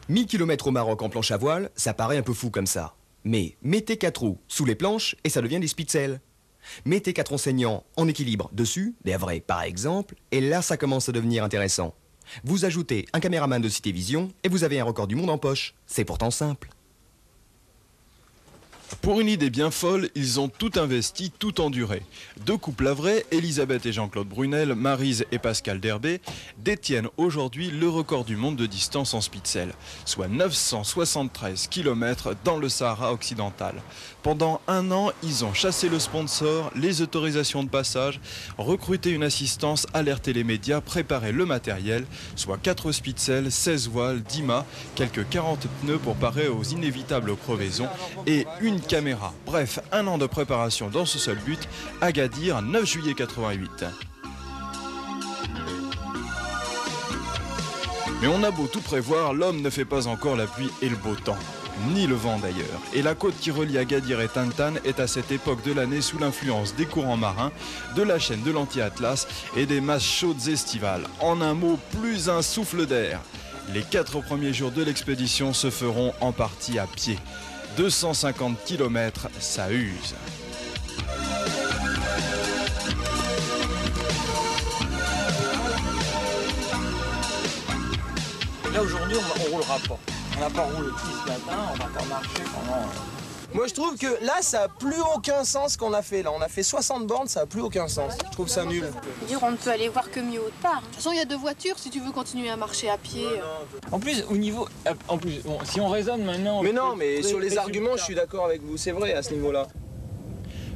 1000 km au Maroc en planche à voile, ça paraît un peu fou comme ça. Mais mettez 4 roues sous les planches et ça devient des Spitzel. Mettez 4 enseignants en équilibre dessus, des vrais par exemple, et là ça commence à devenir intéressant. Vous ajoutez un caméraman de Citévision et vous avez un record du monde en poche. C'est pourtant simple. Pour une idée bien folle, ils ont tout investi, tout enduré. Deux couples havrais, Elisabeth et Jean-Claude Brunel, Maryse et Pascal Derbé, détiennent aujourd'hui le record du monde de distance en Spitzel, soit 973 km dans le Sahara occidental. Pendant un an, ils ont chassé le sponsor, les autorisations de passage, recruté une assistance, alerté les médias, préparé le matériel, soit 4 Spitzel, 16 voiles, 10 mâts, quelques 40 pneus pour parer aux inévitables crevaisons et une caméra. Bref, un an de préparation dans ce seul but, Agadir, 9 juillet 88. Mais on a beau tout prévoir, l'homme ne fait pas encore la pluie et le beau temps. Ni le vent d'ailleurs. Et la côte qui relie Agadir et Tantan est à cette époque de l'année sous l'influence des courants marins, de la chaîne de l'anti-Atlas et des masses chaudes estivales. En un mot, plus un souffle d'air. Les 4 premiers jours de l'expédition se feront en partie à pied. 250 km, ça use. Là aujourd'hui on roulera pas. On n'a pas roulé depuis ce matin, on va pas marcher pendant... Moi je trouve que là ça a plus aucun sens ce qu'on a fait là. On a fait 60 bornes, ça a plus aucun sens. Je trouve ça nul. On ne peut aller voir que mieux autre part. De toute façon il y a 2 voitures si tu veux continuer à marcher à pied. En plus au niveau... bon, si on raisonne maintenant... Mais non, mais sur les arguments je suis d'accord avec vous, c'est vrai à ce niveau-là.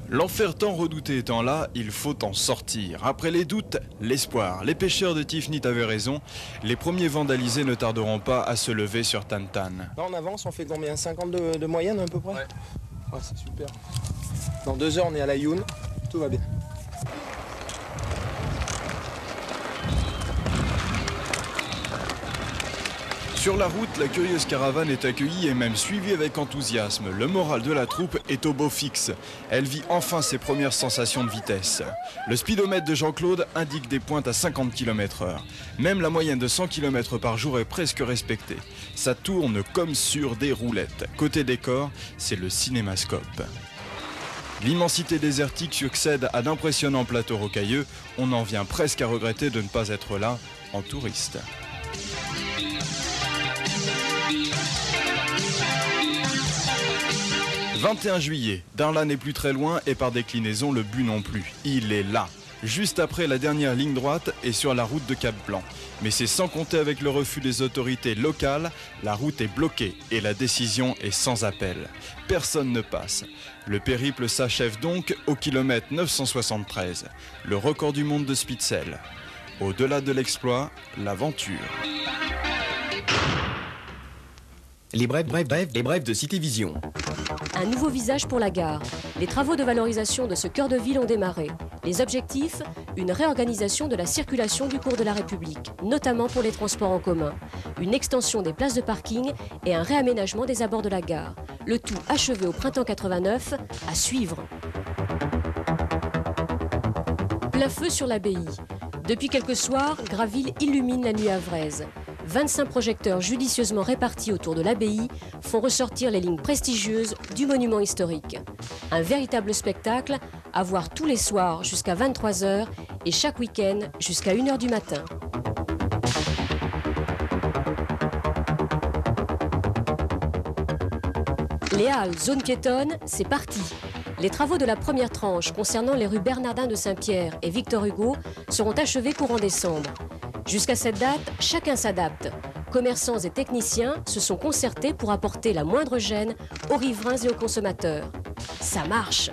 L'enfer tant redouté étant là, il faut en sortir. Après les doutes, l'espoir. Les pêcheurs de Tifnit avaient raison. Les premiers vandalisés ne tarderont pas à se lever sur Tantan. Là on avance, on fait combien? 50 de moyenne à peu près? Ouais, c'est super. Dans 2 heures on est à la Youn, tout va bien. Sur la route, la curieuse caravane est accueillie et même suivie avec enthousiasme. Le moral de la troupe est au beau fixe. Elle vit enfin ses premières sensations de vitesse. Le speedomètre de Jean-Claude indique des pointes à 50 km/h. Même la moyenne de 100 km par jour est presque respectée. Ça tourne comme sur des roulettes. Côté décor, c'est le cinémascope. L'immensité désertique succède à d'impressionnants plateaux rocailleux. On en vient presque à regretter de ne pas être là en touriste. « 21 juillet, Darla n'est plus très loin et par déclinaison le but non plus. Il est là, juste après la dernière ligne droite et sur la route de Cap-Blanc. Mais c'est sans compter avec le refus des autorités locales, la route est bloquée et la décision est sans appel. Personne ne passe. Le périple s'achève donc au kilomètre 973, le record du monde de Spitzel. Au-delà de l'exploit, l'aventure. Les brèves de Citévision. Un nouveau visage pour la gare. Les travaux de valorisation de ce cœur de ville ont démarré. Les objectifs, une réorganisation de la circulation du cours de la République, notamment pour les transports en commun, une extension des places de parking et un réaménagement des abords de la gare. Le tout achevé au printemps 89, à suivre. Plein feu sur l'abbaye. Depuis quelques soirs, Graville illumine la nuit havraise. 25 projecteurs judicieusement répartis autour de l'abbaye font ressortir les lignes prestigieuses du monument historique. Un véritable spectacle à voir tous les soirs jusqu'à 23 h et chaque week-end jusqu'à 1 h du matin. Les Halles, zone piétonne, c'est parti. Les travaux de la première tranche concernant les rues Bernardin de Saint-Pierre et Victor Hugo seront achevés courant décembre. Jusqu'à cette date, chacun s'adapte. Commerçants et techniciens se sont concertés pour apporter la moindre gêne aux riverains et aux consommateurs. Ça marche!